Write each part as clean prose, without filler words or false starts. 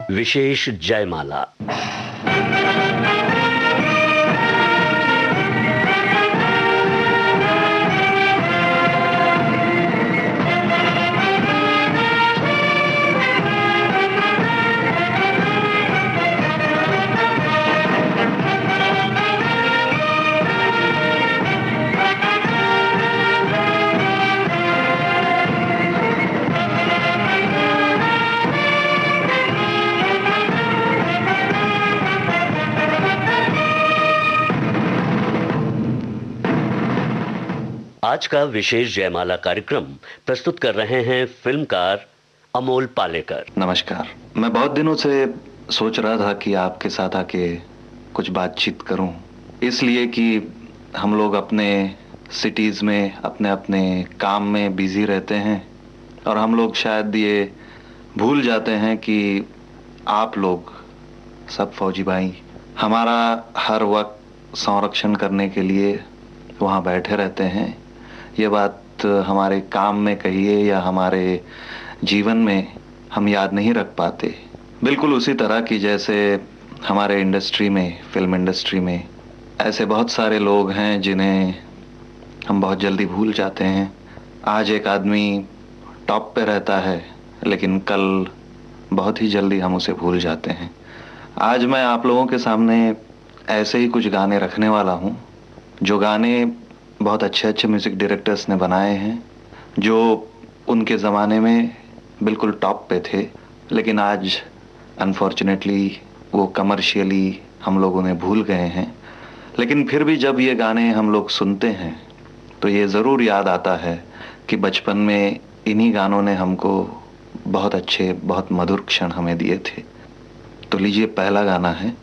विशेष जयमाला। आज का विशेष जयमाला कार्यक्रम प्रस्तुत कर रहे हैं फिल्मकार अमोल पालेकर। नमस्कार। मैं बहुत दिनों से सोच रहा था कि आपके साथ आके कुछ बातचीत करूं, इसलिए कि हम लोग अपने सिटीज़ में अपने अपने काम में बिजी रहते हैं और हम लोग शायद ये भूल जाते हैं कि आप लोग सब फौजी भाई हमारा हर वक्त संरक्षण करने के लिए वहाँ बैठे रहते हैं। ये बात हमारे काम में कहिए या हमारे जीवन में हम याद नहीं रख पाते। बिल्कुल उसी तरह की जैसे हमारे इंडस्ट्री में, फिल्म इंडस्ट्री में ऐसे बहुत सारे लोग हैं जिन्हें हम बहुत जल्दी भूल जाते हैं। आज एक आदमी टॉप पे रहता है लेकिन कल बहुत ही जल्दी हम उसे भूल जाते हैं। आज मैं आप लोगों के सामने ऐसे ही कुछ गाने रखने वाला हूँ, जो गाने बहुत अच्छे अच्छे म्यूज़िक डायरेक्टर्स ने बनाए हैं, जो उनके ज़माने में बिल्कुल टॉप पे थे, लेकिन आज अनफॉर्चुनेटली वो कमर्शियली हम लोग उन्हें भूल गए हैं। लेकिन फिर भी जब ये गाने हम लोग सुनते हैं तो ये ज़रूर याद आता है कि बचपन में इन्हीं गानों ने हमको बहुत अच्छे, बहुत मधुर क्षण हमें दिए थे। तो लीजिए, पहला गाना है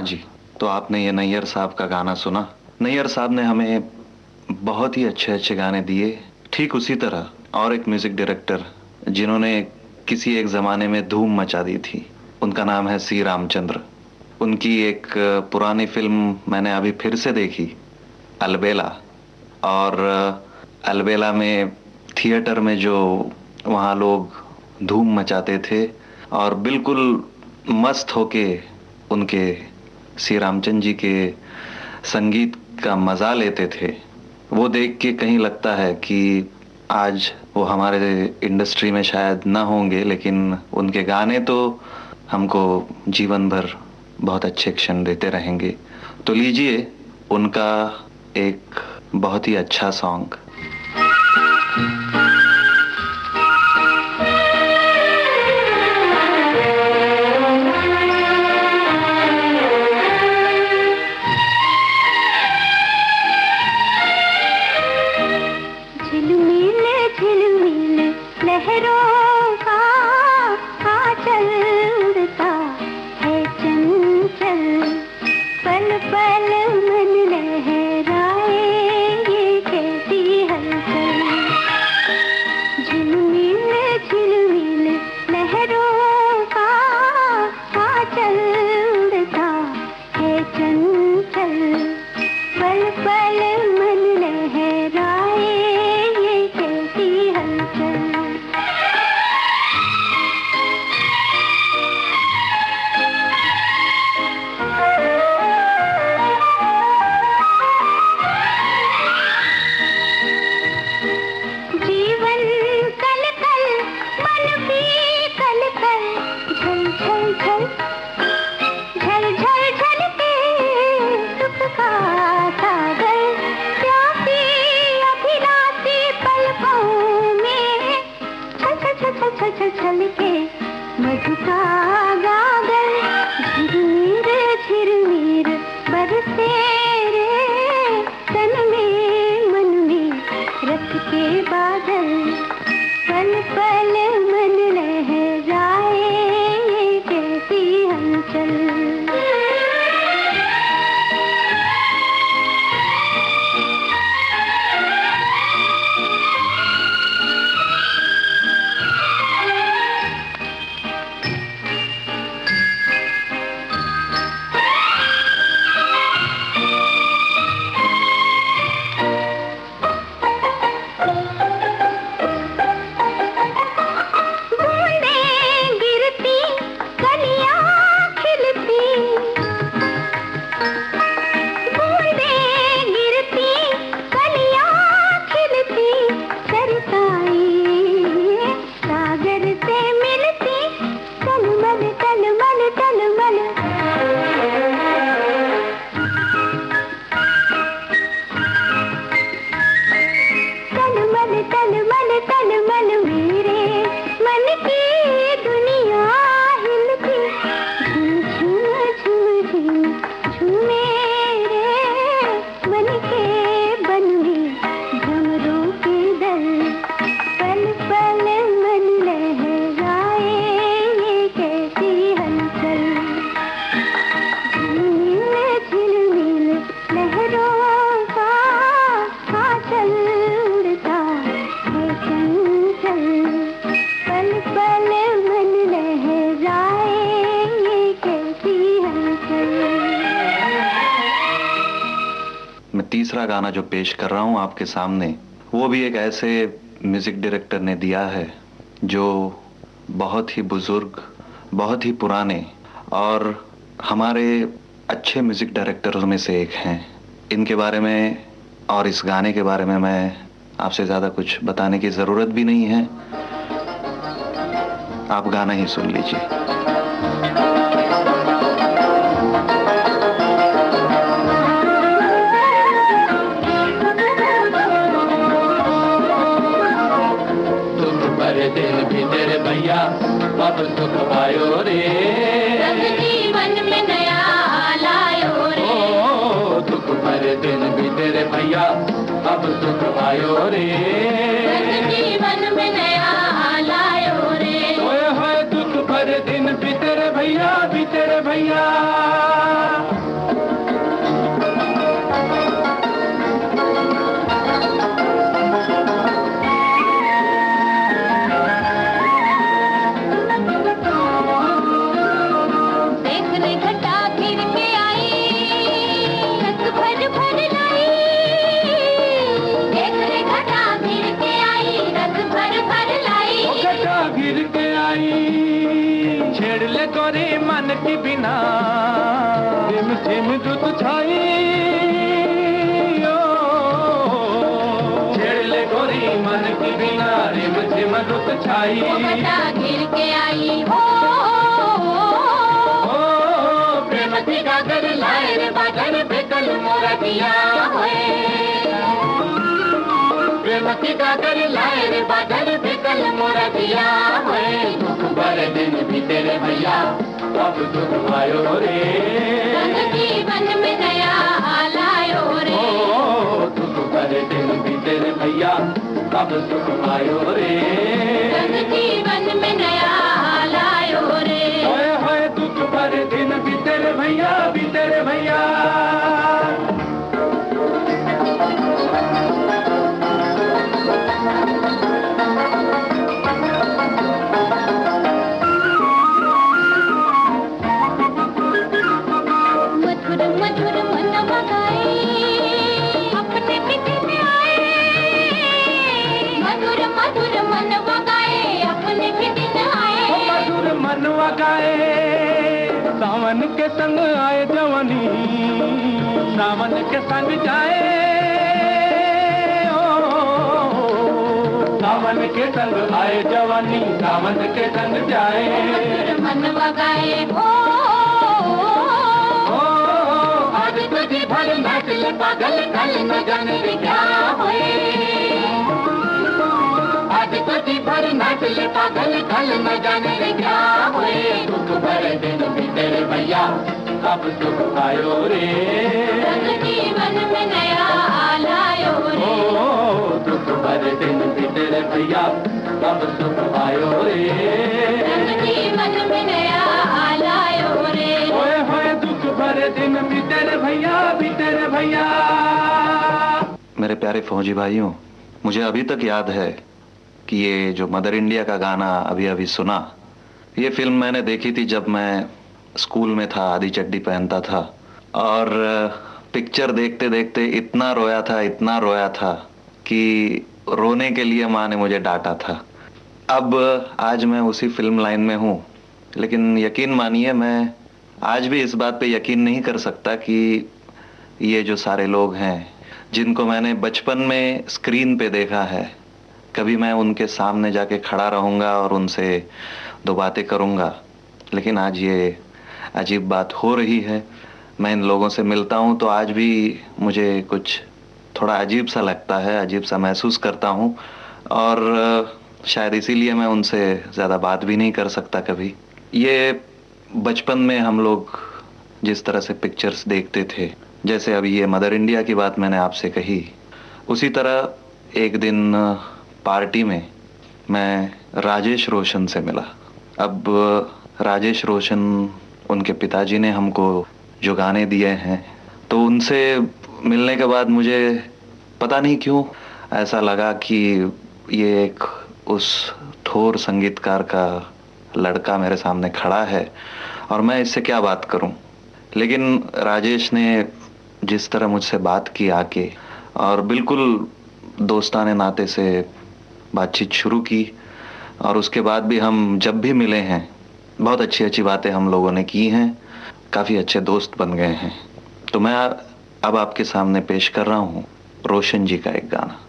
हाँ जी, तो आपने ये नैयर साहब का गाना सुना। नैयर साहब ने हमें बहुत ही अच्छे अच्छे गाने दिए। ठीक उसी तरह और एक म्यूजिक डायरेक्टर जिन्होंने किसी एक ज़माने में धूम मचा दी थी, उनका नाम है सी रामचंद्र। उनकी एक पुरानी फिल्म मैंने अभी फिर से देखी, अलबेला। और अलबेला में थिएटर में जो वहाँ लोग धूम मचाते थे और बिल्कुल मस्त होके उनके सी रामचंद्र जी के संगीत का मज़ा लेते थे, वो देख के कहीं लगता है कि आज वो हमारे इंडस्ट्री में शायद ना होंगे, लेकिन उनके गाने तो हमको जीवन भर बहुत अच्छे क्षण देते रहेंगे। तो लीजिए उनका एक बहुत ही अच्छा सॉन्ग। तीसरा गाना जो पेश कर रहा हूं आपके सामने, वो भी एक ऐसे म्यूजिक डायरेक्टर ने दिया है जो बहुत ही बुजुर्ग, बहुत ही पुराने और हमारे अच्छे म्यूजिक डायरेक्टरों में से एक हैं। इनके बारे में और इस गाने के बारे में मैं आपसे ज़्यादा कुछ बताने की ज़रूरत भी नहीं है, आप गाना ही सुन लीजिए। दिन भी तेरे भैया अब सुख आयो रे, जीवन में नया लायो रे। ओ दुख भरे दिन भी तेरे भैया अब सुख आयो रे, जीवन में नया लायो रे। ओए होए दुख भरे दिन भी तेरे भैया गोरी मन की बिना रिम झिम रुत छाई छेड़ ले गोरी मन की बिना रिम झिम रुत छाई बता गिर के आई हो प्रेम की गागर लाए रे बादल बेकल मोरा दिया होए प्रेम की गागर लाए रे बादल बेकल मोरा दिया होए दुख भरे दिन भी तेरे भैया अब दुख आयो रे रंग जीवन में नया हाल आयो रे दुख भरे दिन भी तेरे भैया अब दुख आयो रे रंग जीवन में नया हाल आयो रे होए होए दुख भरे दिन भी तेरे भैया मधुर मधुर मन बगाए अपने पिता में आए मधुर मधुर मन बगाए अपने पिता में आए मधुर मनवा गाए सावन के संग आए जवानी सावन के संग जाए सावन के संग आए जवानी सावन के संग जाए मन बगाए आज तुझे भर नस्ल पागल कल न जाने क्या होए आज तुझे भर नस्ल पागल कल न जाने क्या होए दुख भरे दिन भी तेरे भैया अब सुख आयो रे रंग जीवन में नया हाल आयो रे दुख भरे दिन भी तेरे भैया अब सुख आयो रे रंग जीवन में नया हाल आयो रे होए होए दुख भरे दिन भी तेरे भैया मेरे प्यारे फौजी भाइयों, मुझे अभी तक याद है कि ये जो मदर इंडिया का गाना अभी अभी सुना, ये फिल्म मैंने देखी थी जब मैं स्कूल में था, आधी चड्डी पहनता था, और पिक्चर देखते देखते इतना रोया था कि रोने के लिए माँ ने मुझे डांटा था। अब आज मैं उसी फिल्म लाइन में हूँ, लेकिन यकीन मानिए मैं आज भी इस बात पे यकीन नहीं कर सकता कि ये जो सारे लोग हैं जिनको मैंने बचपन में स्क्रीन पे देखा है, कभी मैं उनके सामने जाके खड़ा रहूँगा और उनसे दो बातें करूँगा, लेकिन आज ये अजीब बात हो रही है। मैं इन लोगों से मिलता हूँ तो आज भी मुझे कुछ थोड़ा अजीब सा लगता है, अजीब सा महसूस करता हूँ, और शायद इसीलिए मैं उनसे ज़्यादा बात भी नहीं कर सकता कभी। ये बचपन में हम लोग जिस तरह से पिक्चर्स देखते थे, जैसे अभी ये मदर इंडिया की बात मैंने आपसे कही, उसी तरह एक दिन पार्टी में मैं राजेश रोशन से मिला। अब राजेश रोशन, उनके पिताजी ने हमको जो गाने दिए हैं, तो उनसे मिलने के बाद मुझे पता नहीं क्यों ऐसा लगा कि ये एक उस ठोर संगीतकार का लड़का मेरे सामने खड़ा है और मैं इससे क्या बात करूं। लेकिन राजेश ने जिस तरह मुझसे बात की आके, और बिल्कुल दोस्ताने नाते से बातचीत शुरू की, और उसके बाद भी हम जब भी मिले हैं बहुत अच्छी अच्छी बातें हम लोगों ने की हैं, काफ़ी अच्छे दोस्त बन गए हैं। तो मैं अब आपके सामने पेश कर रहा हूँ रोशन जी का एक गाना।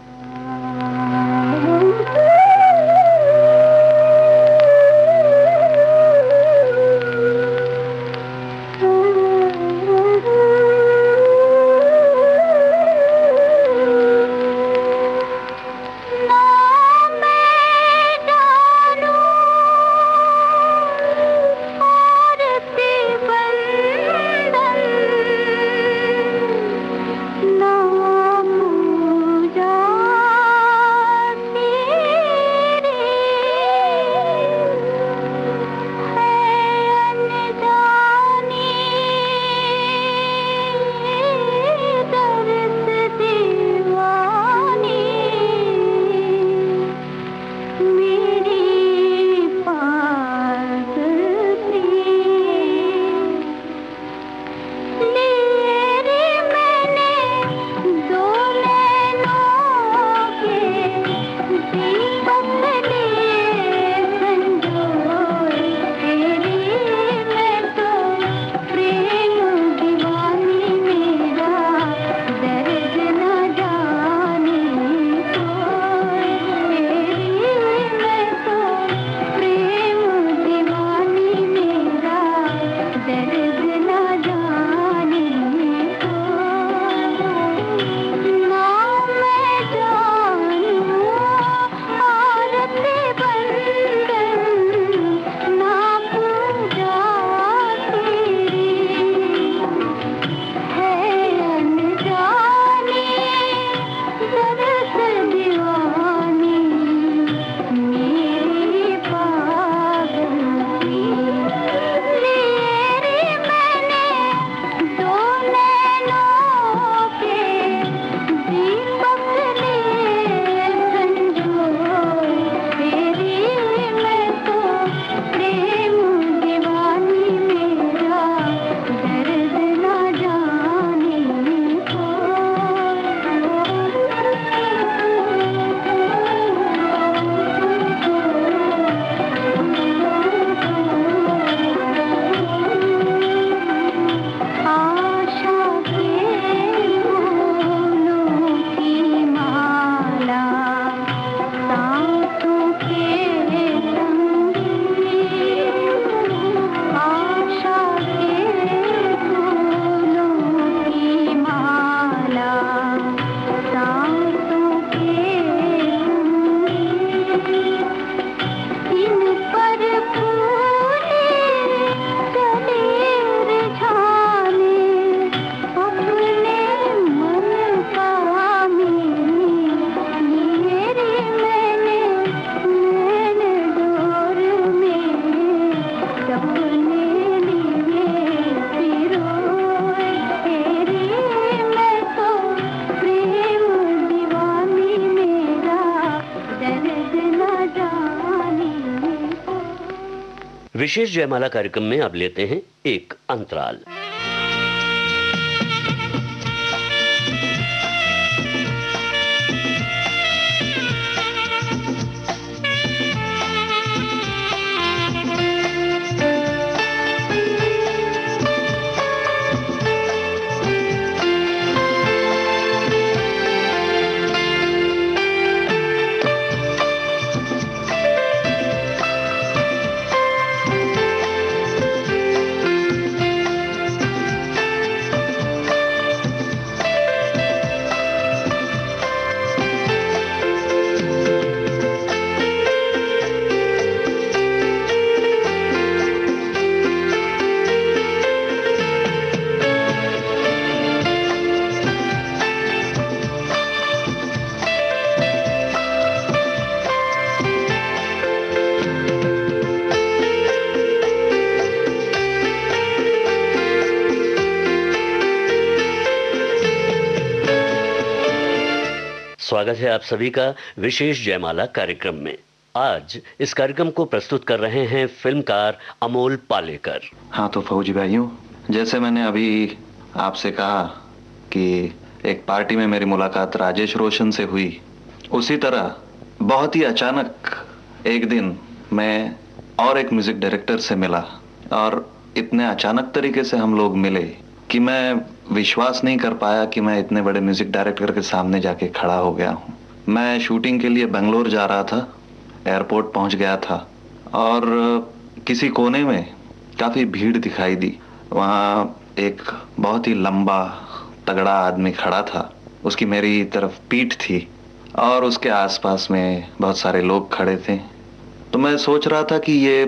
जा विशेष जयमाला कार्यक्रम में अब लेते हैं एक अंतराल। स्वागत है आप सभी का विशेष जयमाला कार्यक्रम में। आज इस कार्यक्रम को प्रस्तुत कर रहे हैं फिल्मकार अमोल पालेकर। हाँ तो फौजी भाइयों, जैसे मैंने अभी आपसे कहा कि एक पार्टी में मेरी मुलाकात राजेश रोशन से हुई, उसी तरह बहुत ही अचानक एक दिन मैं और एक म्यूजिक डायरेक्टर से मिला और इतने अचानक तरीके से हम लोग मिले कि मैं विश्वास नहीं कर पाया कि मैं इतने बड़े म्यूजिक डायरेक्टर के सामने जाके खड़ा हो गया हूँ। मैं शूटिंग के लिए बेंगलोर जा रहा था, एयरपोर्ट पहुँच गया था और किसी कोने में काफ़ी भीड़ दिखाई दी। वहाँ एक बहुत ही लंबा तगड़ा आदमी खड़ा था, उसकी मेरी तरफ पीठ थी और उसके आसपास में बहुत सारे लोग खड़े थे। तो मैं सोच रहा था कि ये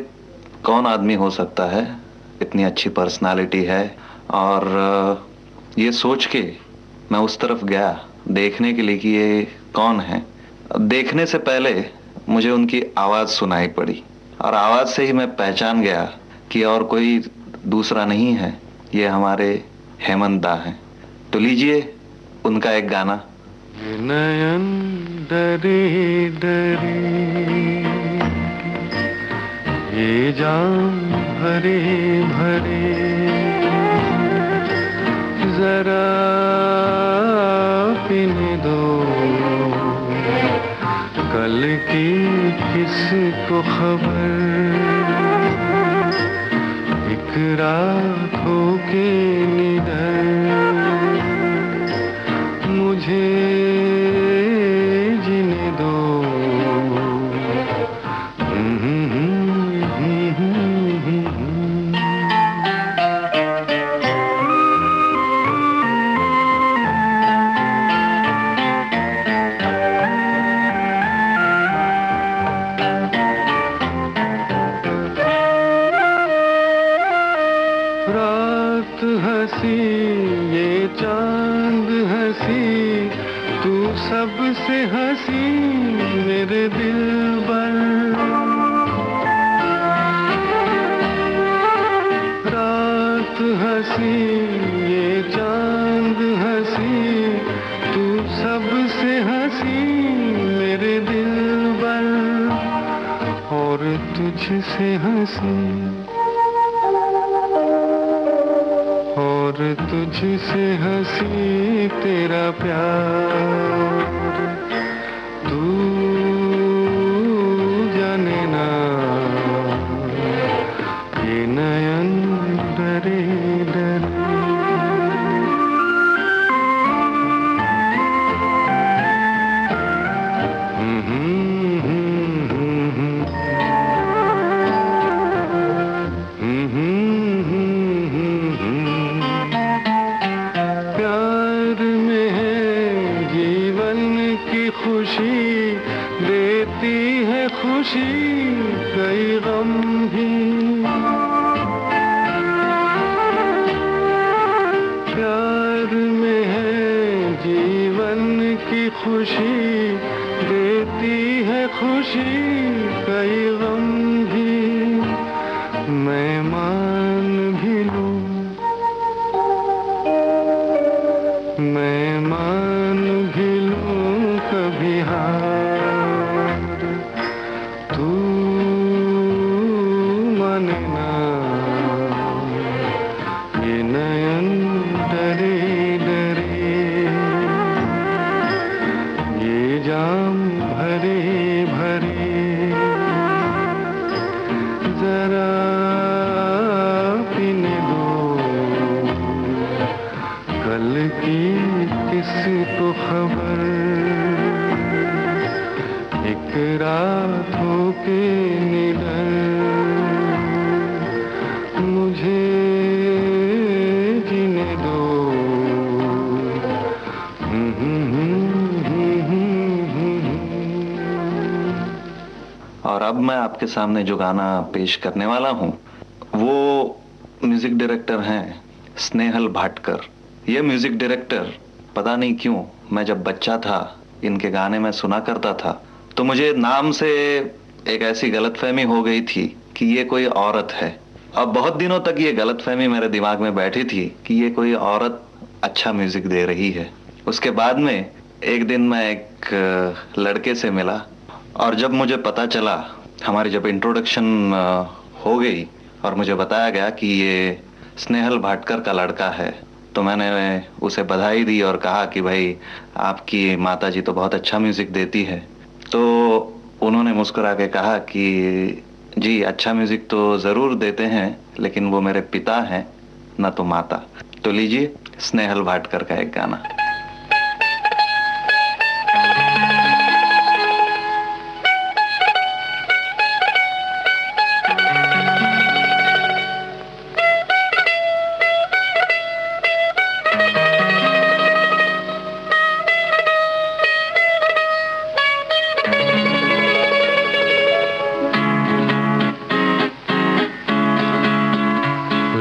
कौन आदमी हो सकता है, इतनी अच्छी पर्सनालिटी है। और ये सोच के मैं उस तरफ गया देखने के लिए कि ये कौन है। देखने से पहले मुझे उनकी आवाज़ सुनाई पड़ी और आवाज़ से ही मैं पहचान गया कि और कोई दूसरा नहीं है, ये हमारे हेमंत दा हैं। तो लीजिए उनका एक गाना। ये नयन डरे डरे, ये जाम भरे भरे, जरा पीने दो कल की किसको खबर, एक रात हो के निडर मुझे जीने दो। रात हंसी ये चांद हंसी, तू सबसे हंसी मेरे दिल पर। रात हंसी ये चांद हंसी, तू सबसे हंसी मेरे दिल पर। और तुझसे हंसी और तुझसे हंसी तेरा प्यार, तू जाने ना ये नयन डरे डरे। खुशी देती है खुशी कई गम भी, प्यार में है जीवन की खुशी देती है खुशी कई गम भी। मैं मान भी लूं, मैं मान भी लूं कभी हार, तू आपके सामने जो गाना पेश करने वाला हूँ वो म्यूजिक डायरेक्टर हैं स्नेहल भाटकर। ये म्यूजिक डायरेक्टर, पता नहीं क्यों, मैं जब बच्चा था इनके गाने में सुना करता था तो मुझे नाम से एक ऐसी गलतफहमी हो गई थी कि ये कोई औरत है। अब बहुत दिनों तक ये गलतफहमी मेरे दिमाग में बैठी थी कि ये कोई औरत अच्छा म्यूजिक दे रही है। उसके बाद में एक दिन मैं एक लड़के से मिला और जब मुझे पता चला, हमारी जब इंट्रोडक्शन हो गई और मुझे बताया गया कि ये स्नेहल भाटकर का लड़का है, तो मैंने उसे बधाई दी और कहा कि भाई आपकी माताजी तो बहुत अच्छा म्यूजिक देती है। तो उन्होंने मुस्कुरा के कहा कि जी अच्छा म्यूजिक तो ज़रूर देते हैं, लेकिन वो मेरे पिता हैं ना तो माता। तो लीजिए स्नेहल भाटकर का एक गाना।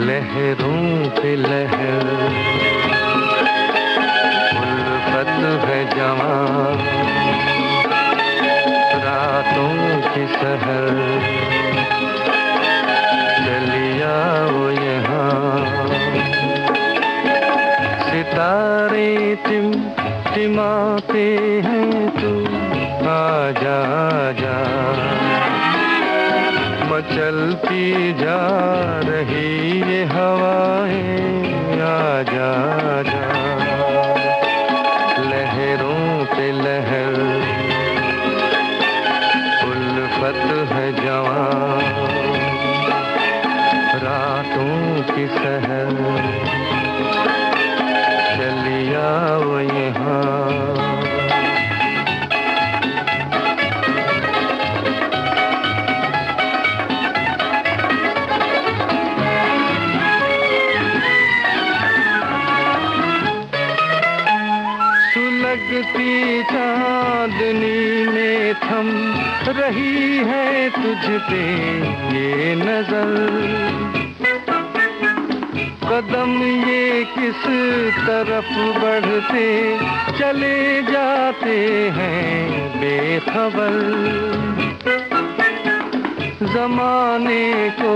लहरों पे लहर उल्फत है जवां, रातों की सहर चलिया वो यहाँ, सितारे टिमटिमाते हैं तू आजा आजा, मचलती जा रही ये हवाएं आजा आजा, लहरों पे लहर उल्फत है जवां, रातों की सहर चलिया वो यहाँ। लगती चांदनी में थम रही है तुझ पे ये नजर, कदम ये किस तरफ बढ़ते चले जाते हैं बेखबर, जमाने को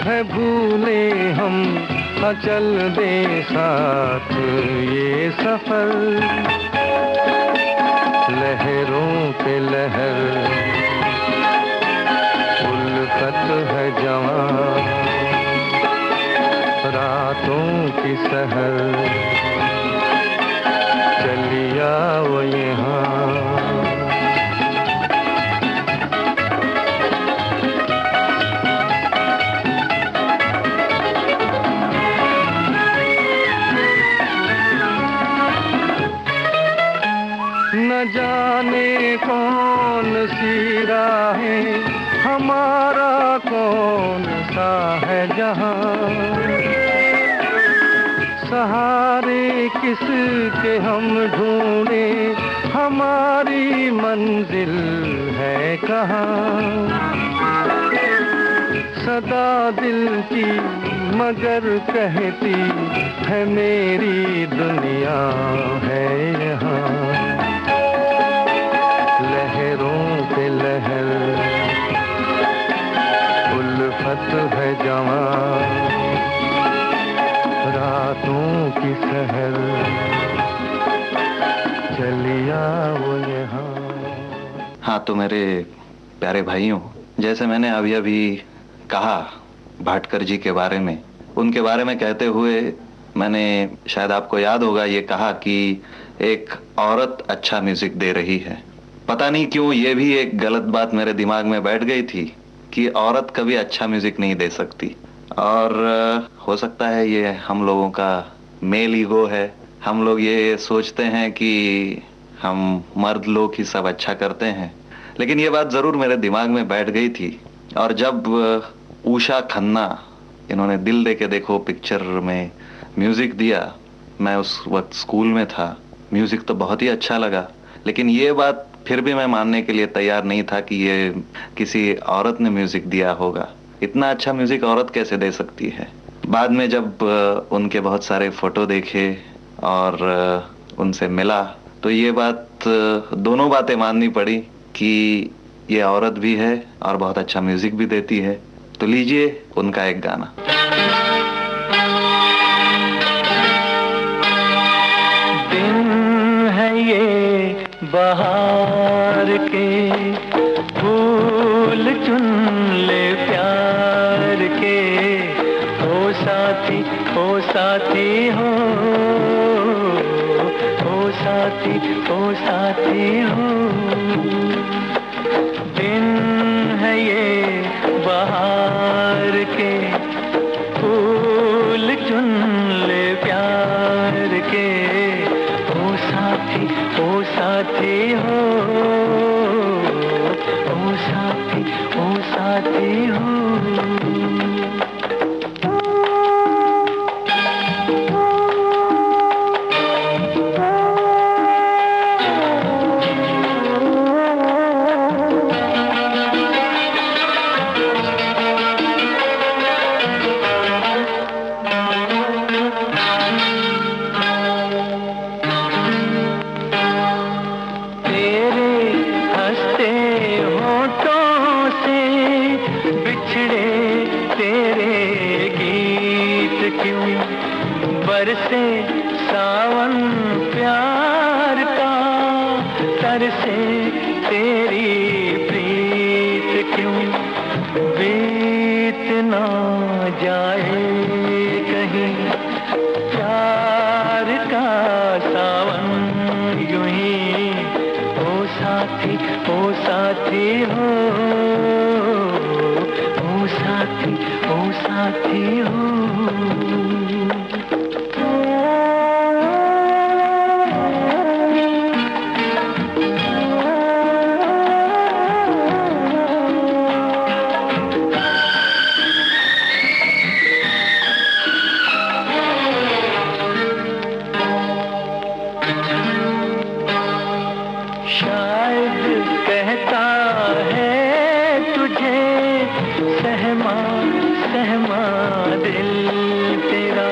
है भूले हम, चल दे साथ ये सफर, लहरों पे लहर उल्फत है जवां, रातों की सहर चलिया वो यहाँ। न जाने कौन सी राहें, हमारा कौन सा है जहां, सहारे किसके हम ढूंढे, हमारी मंजिल है कहाँ, सदा दिल की मगर कहती है मेरी दुनिया है यहाँ, लहरों पे लहर उल्फत है जवां, रातों की सहर चलिया वो यहाँ। हाँ, तो मेरे प्यारे भाइयों, जैसे मैंने अभी अभी कहा भाटकर जी के बारे में, उनके बारे में कहते हुए मैंने, शायद आपको याद होगा, ये कहा कि एक औरत अच्छा म्यूजिक दे रही है। पता नहीं क्यों ये भी एक गलत बात मेरे दिमाग में बैठ गई थी कि औरत कभी अच्छा म्यूजिक नहीं दे सकती। और हो सकता है ये हम लोगों का मेल ईगो है, हम लोग ये सोचते हैं कि हम मर्द लोग ही सब अच्छा करते हैं, लेकिन ये बात जरूर मेरे दिमाग में बैठ गई थी। और जब उषा खन्ना, इन्होंने दिल दे के देखो पिक्चर में म्यूजिक दिया, मैं उस वक्त स्कूल में था, म्यूजिक तो बहुत ही अच्छा लगा, लेकिन ये बात फिर भी मैं मानने के लिए तैयार नहीं था कि ये किसी औरत ने म्यूजिक दिया होगा। इतना अच्छा म्यूजिक औरत कैसे दे सकती है। बाद में जब उनके बहुत सारे फोटो देखे और उनसे मिला तो ये बात, दोनों बातें माननी पड़ी कि ये औरत भी है और बहुत अच्छा म्यूजिक भी देती है। तो लीजिए उनका एक गाना। दिन है ये बहार के, फूल चुन ले प्यार के, ओ साथी हो, ओ साथी हो। दिन है ये बहार के, फूल चुन ले प्यार के, ओ साथी हो, ओ साथी हो। बरसे सावन प्यार का, तरसे तेरी प्रीत क्यों, बीत ना जाए कहीं प्यार का सावन यूं ही। ओ साथी हो, ओ साथी हो। शायद कहता है तुझे सहमा सहमा दिल तेरा,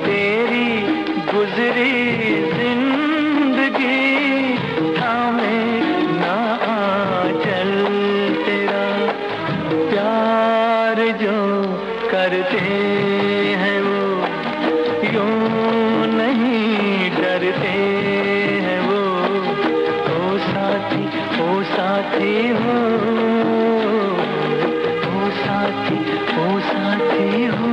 तेरी गुजरी जिंदगी थामे ना आंचल तेरा। प्यार जो करते हैं वो यूं नहीं डरते हैं वो। ओ साथी हो, ओ साथी हो।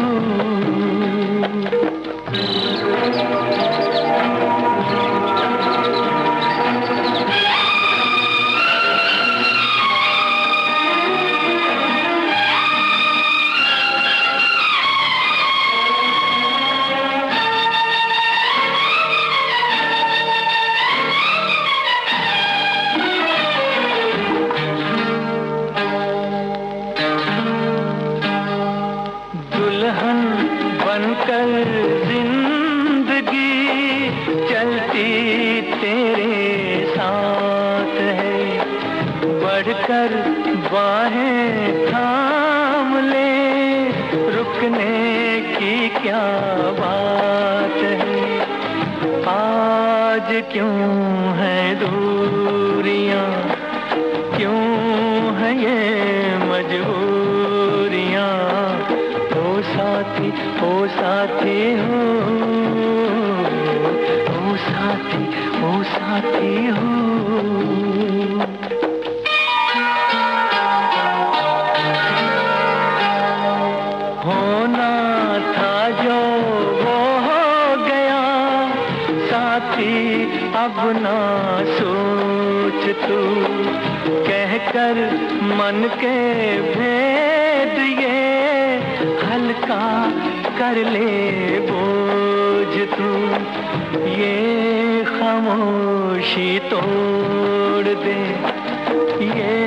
दुल्हन बनकर जिंदगी चलती तेरे साथ है, बढ़कर बाहें थाम ले, रुकने की क्या बात है। आज क्यों है दूरियां, क्यों है ये मजबूरियां। ओ साथी हो, ओ साथी हो। ओ साथी हो। होना था जो वो हो गया साथी, अब ना सोच तू, कहकर मन के भेद ये हल्का कर ले बोझ तू। ये खामोशी तोड़ दे, ये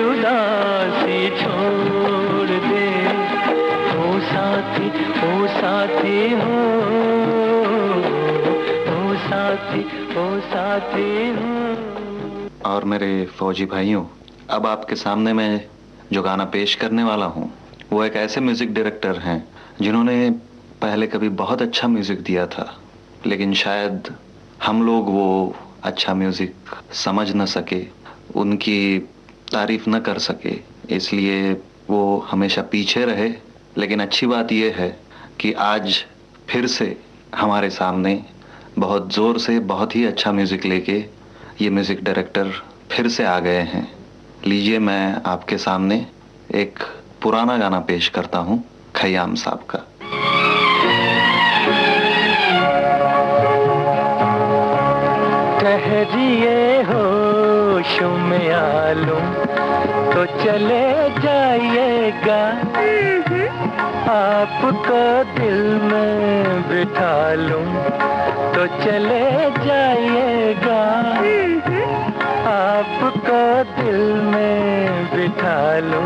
उदासी छोड़ दे। ओ साथी हो, ओ साथी हो। ओ साथी हो। और मेरे फौजी भाइयों, अब आपके सामने मैं जो गाना पेश करने वाला हूँ वो एक ऐसे म्यूजिक डायरेक्टर हैं जिन्होंने पहले कभी बहुत अच्छा म्यूजिक दिया था, लेकिन शायद हम लोग वो अच्छा म्यूजिक समझ न सके, उनकी तारीफ न कर सके, इसलिए वो हमेशा पीछे रहे। लेकिन अच्छी बात यह है कि आज फिर से हमारे सामने बहुत ज़ोर से बहुत ही अच्छा म्यूज़िक लेके ये म्यूज़िक डायरेक्टर फिर से आ गए हैं। लीजिए मैं आपके सामने एक पुराना गाना पेश करता हूँ खयाम साहब का। ठहरिए होश में आलूं तो चले जाइएगा, आपको दिल में बिठा लूं तो चले जाइएगा, आपको दिल में बिठा लूं।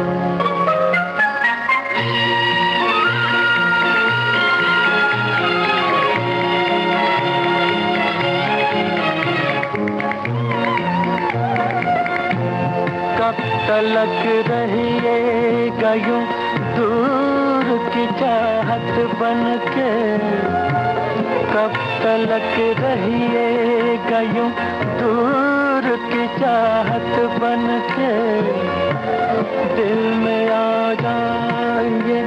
कब तलक रहिएगा यूं दूर की चाहत बनके, कब तलक रहिएगा यूं दूर की चाहत बनके, दिल में आ जाएंगे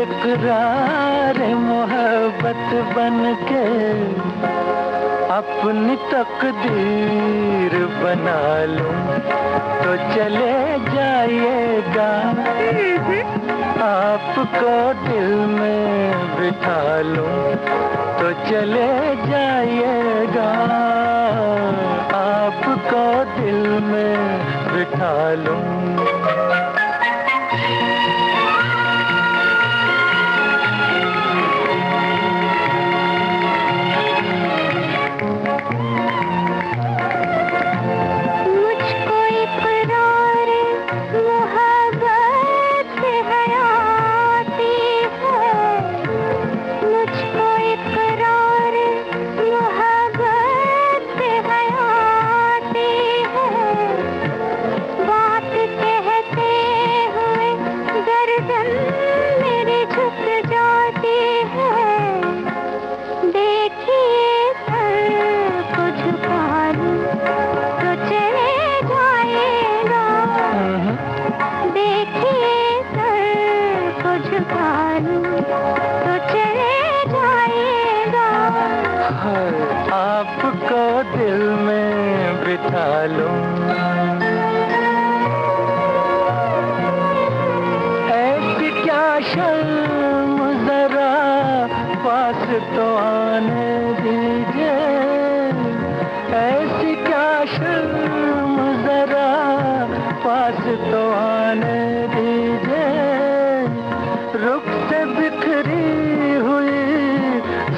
इकरार मोहब्बत बनके, अपनी तकदीर बना लूं तो चले जाइएगा, आपको दिल में बिठा लूं तो चले जाइएगा, आपको दिल में बिठा लूं। आपको दिल में बिठा लूं। ऐसी क्या शर्म जरा पास तो आने दीजिए, ऐसी क्या शर्म जरा पास तो आने दीजिए, रुख से बिखरी हुई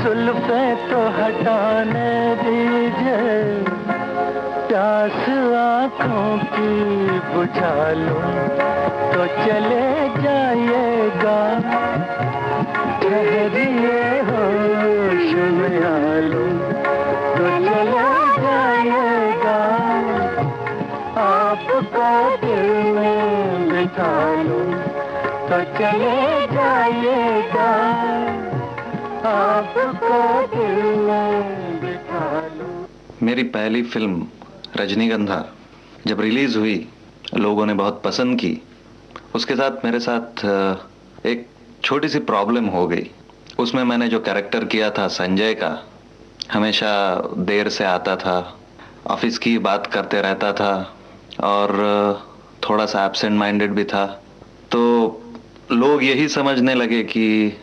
जुल्फे तो हटाने दीजिए, प्यास आँखों की बुझा लूं तो चले जाइएगा, ठहरिए होश में आ लूं तो चले जाइएगा, आपको दिल में बिठा लूं तो चले जाइएगा, आपको दिल में बिठा लूं। मेरी पहली फिल्म रजनीगंधा जब रिलीज हुई लोगों ने बहुत पसंद की। उसके साथ मेरे साथ एक छोटी सी प्रॉब्लम हो गई। उसमें मैंने जो कैरेक्टर किया था संजय का, हमेशा देर से आता था, ऑफिस की बात करते रहता था और थोड़ा सा एब्सेंट माइंडेड भी था। तो लोग यही समझने लगे कि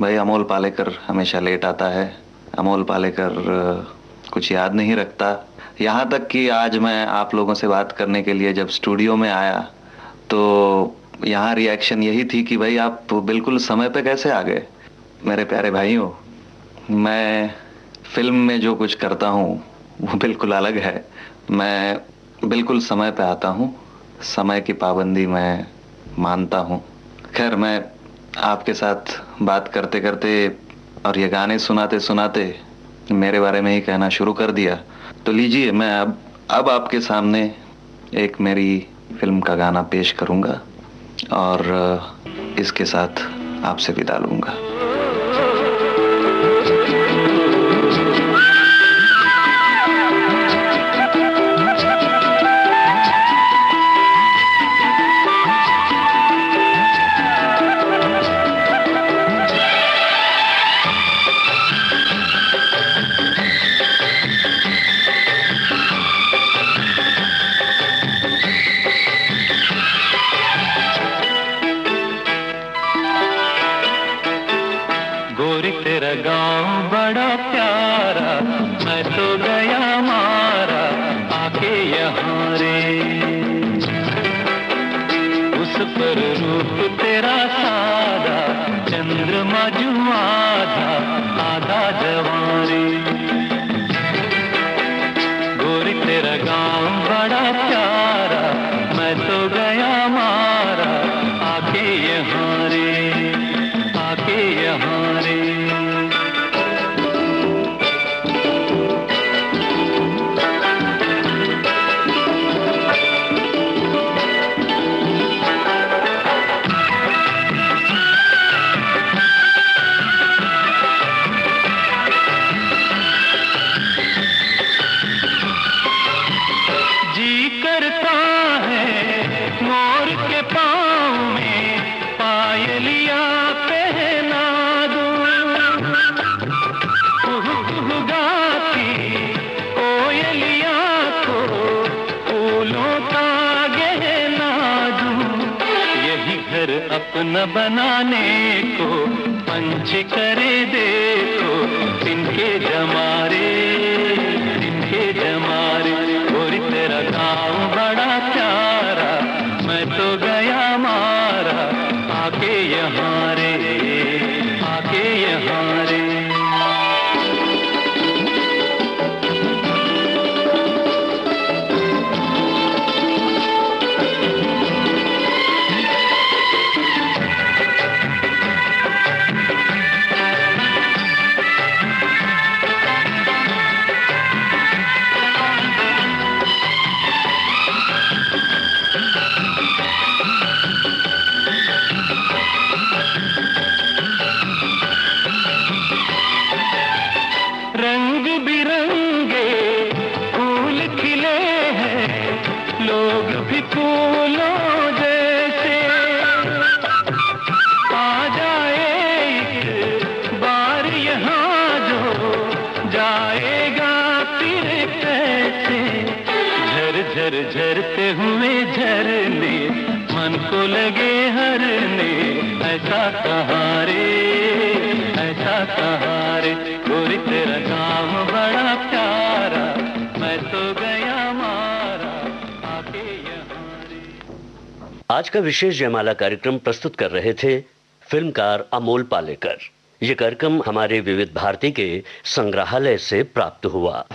भाई अमोल पालेकर हमेशा लेट आता है, अमोल पालेकर कुछ याद नहीं रखता। यहाँ तक कि आज मैं आप लोगों से बात करने के लिए जब स्टूडियो में आया तो यहाँ रिएक्शन यही थी कि भाई आप बिल्कुल समय पे कैसे आ गए। मेरे प्यारे भाइयों, मैं फिल्म में जो कुछ करता हूँ वो बिल्कुल अलग है। मैं बिल्कुल समय पे आता हूँ, समय की पाबंदी मैं मानता हूँ। खैर, मैं आपके साथ बात करते करते और ये गाने सुनाते सुनाते मेरे बारे में ही कहना शुरू कर दिया। तो लीजिए, मैं अब आपके सामने एक मेरी फिल्म का गाना पेश करूंगा और इसके साथ आपसे विदा लूंगा। गोरी तेरा गांव बड़ा प्यारा, मैं तो गया मारा आके यहाँ रे। उस पर रूप तेरा सादा, चंद्रमा जो आधा आधा जवारे। गोरी तेरा गांव बड़ा प्यारा, मैं तो गया मारा आके यहाँ रे, आके यहाँ रे। जी करता है मोर के पाँव में पायलिया पहना दूं, कुहू गाती कोयलिया को फूलों का गहना दूं। यही घर अपना बनाने को पंछ करे देखो, तिनके जमारे, तिनके जमारे। गोरी तेरा गाँव बड़ा प्यारा, मैं तो गया मारा आके यहाँ रे, आके यहाँ रे। रंग बिरंगे फूल खिले हैं, लोग भी फूलों जैसे। आ जाए एक बार यहाँ जो जाएगा फिर कैसे। झर झर झरते हुए झरने मन को लगे हरने, ऐसा कहाँ रे, ऐसा कहाँ रे। गोरी तेरा गाँव बड़ा प्यारा, मैं तो गया मारा आके यहाँ रे। आज का विशेष जयमाला कार्यक्रम प्रस्तुत कर रहे थे फिल्मकार अमोल पालेकर। ये कार्यक्रम हमारे विविध भारती के संग्रहालय से प्राप्त हुआ।